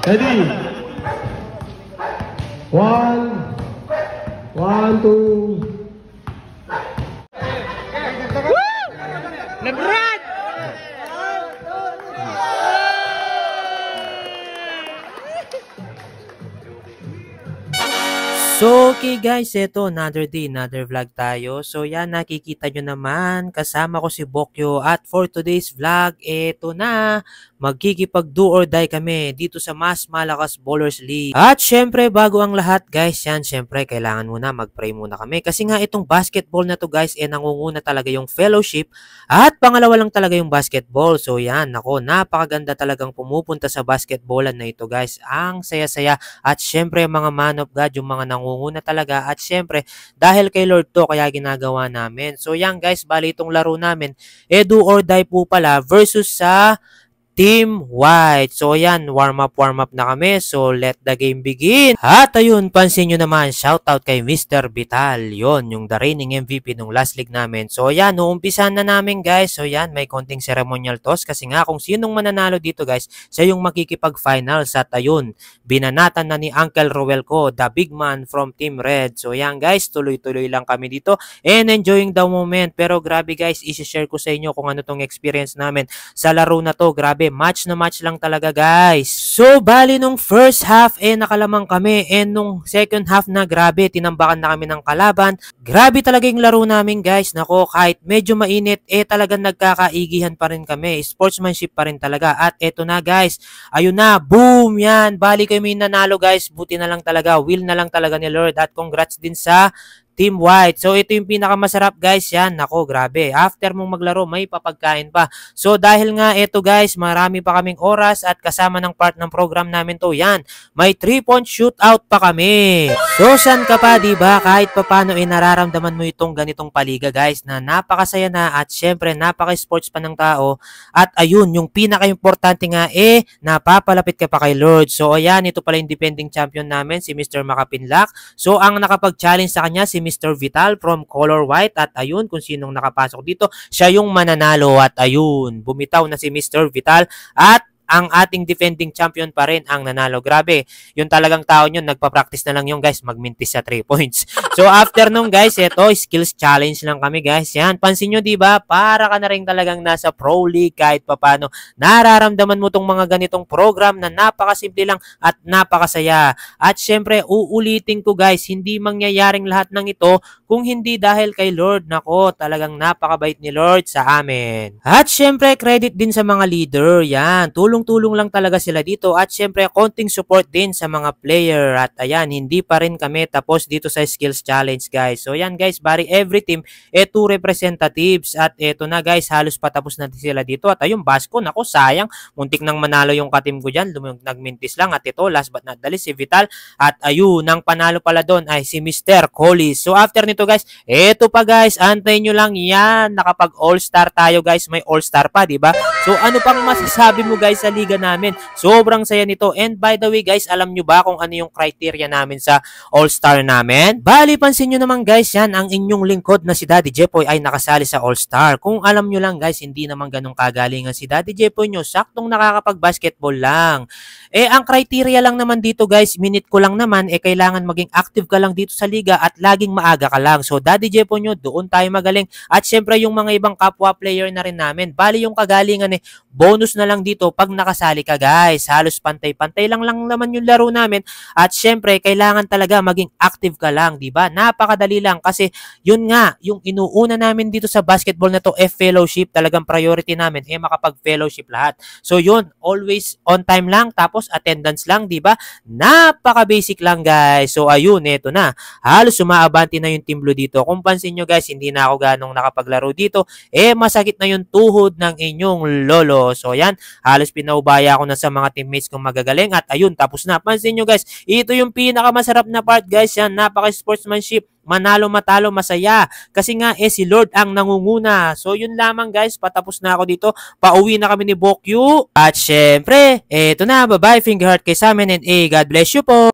Ready? One, two. Lebron! So, okay guys, eto, another day, another vlog tayo. So, yan, nakikita nyo naman, kasama ko si Bokyo. At for today's vlog, eto na, magkikipag-do or die kami dito sa Mas Malakas Bowlers League. At syempre, bago ang lahat guys, yan, syempre, kailangan muna, mag-pray muna kami. Kasi nga, itong basketball na to guys, nangunguna talaga yung fellowship. At pangalawa lang talaga yung basketball. So, yan, nako, napakaganda talagang pumupunta sa basketballan na ito guys. Ang saya-saya. At syempre, mga man of God, yung mga nangunguna talaga. At syempre, dahil kay Lord to, kaya ginagawa namin. So yan guys, bali itong laro namin, do or die po pala versus sa Team White. So yan, warm up na kami. So let the game begin. At ayun, pansin nyo naman, shoutout kay Mr. Vital. Yon, yung the reigning MVP nung last league namin. So yan, uumpisan na namin guys. So yan, may konting ceremonial toss. Kasi nga kung sinong mananalo dito guys, siya yung makikipag-finals. At ayun, binanatan na ni Uncle Roel ko, the big man from Team Red. So yan guys, tuloy-tuloy lang kami dito. And enjoying the moment. Pero grabe guys, isi-share ko sa inyo kung ano tong experience namin sa laro na to. Grabe, match na match lang talaga guys. So bali nung first half nakalamang kami, and nung second half na grabe tinambakan na kami ng kalaban. Grabe talaga yung laro namin guys. Nako, kahit medyo mainit talagang nagkakaigihan pa rin kami. Sportsmanship pa rin talaga. At eto na guys, ayun na, boom, yan, bali kami nanalo guys. Buti na lang talaga, will na lang talaga ni Lord. At congrats din sa Team White. So, ito yung pinakamasarap guys. Yan, nako, grabe. After mong maglaro, may papagkain pa. So, dahil nga ito guys, marami pa kaming oras at kasama ng part ng program namin to. Yan, may 3-point shootout pa kami. So, saan ka pa, diba? Kahit papano nararamdaman mo itong ganitong paliga guys, na napakasaya na at syempre, napaka-sports pa ng tao. At ayun, yung pinaka-importante nga napapalapit ka pa kay Lord. So, ayan, ito pala yung defending champion namin, si Mr. Makapinlak. So, ang nakapag-challenge sa kanya, si Mr. Vital from Color White. At ayun, kung sinong nakapasok dito, siya yung mananalo. At ayun, bumitaw na si Mr. Vital. At ang ating defending champion pa rin ang nanalo. Grabe, yung talagang tao nyo, nagpa-practice na lang yung guys, magmintis sa 3 points. So after nung guys, ito, skills challenge lang kami guys. Yan, pansin nyo diba, para ka na rin talagang nasa pro league kahit papano. Nararamdaman mo tong mga ganitong program na napakasimple lang at napakasaya. At syempre, uulitin ko guys, hindi mangyayaring lahat ng ito kung hindi dahil kay Lord. Nako, talagang napakabait ni Lord sa amin. At syempre, credit din sa mga leader. Yan, tulong-tulong lang talaga sila dito. At syempre, konting support din sa mga player. At ayan, hindi pa rin kami tapos dito sa skills challenge guys. So yan guys, bari every team 2 representatives. At eto na guys, halos patapos na sila dito. At ayun, Basco, nako, sayang, muntik nang manalo yung katim ko dyan, nagmintis lang. At ito, last but not the least, si Vital. At ayun, ang panalo pala doon ay si Mr. Collis. So after nito guys, eto pa guys, antayin nyo lang yan, nakapag all-star tayo guys, may all-star pa, diba? So ano pang masasabi mo guys sa liga namin? Sobrang saya nito. And by the way guys, alam nyo ba kung ano yung criteria namin sa all-star namin? Bali, pansin nyo naman guys, yan, ang inyong lingkod na si Daddy Jepoy ay nakasali sa all-star. Kung alam nyo lang guys, hindi naman ganong kagalingan si Daddy Jepoy nyo, saktong nakakapag-basketball lang. Ang criteria lang naman dito guys, minute ko lang naman, kailangan maging active ka lang dito sa liga at laging maaga ka lang. So Daddy Jepoy nyo, doon tayo magaling. At syempre yung mga ibang kapwa player na rin namin, bali yung kagalingan bonus na lang dito pag nakasali ka guys. Halos pantay-pantay lang naman yung laro namin. At syempre, kailangan talaga maging active ka lang, diba? Napakadali lang kasi yun nga, yung inuuna namin dito sa basketball na to, fellowship. Talagang priority namin, makapag-fellowship lahat. So yun, always on time lang, tapos attendance lang, diba? Napaka-basic lang guys. So ayun, eto na. Halos umaabanti na yung Team Blue dito. Kung pansin nyo guys, hindi na ako ganong nakapaglaro dito. Masakit na yung tuhod ng inyong lolo. So yan, halos pinaubaya ako na sa mga teammates kong magagaling. At ayun, tapos na. Pansin nyo guys, ito yung pinakamasarap na part guys. Yan, napaka-sportsmanship. Manalo, matalo, masaya. Kasi nga, si Lord ang nangunguna. So yun lamang guys, patapos na ako dito. Pauwi na kami ni Bokyu. At syempre, eto na, bye-bye, finger heart kay sa amin, and God bless you po.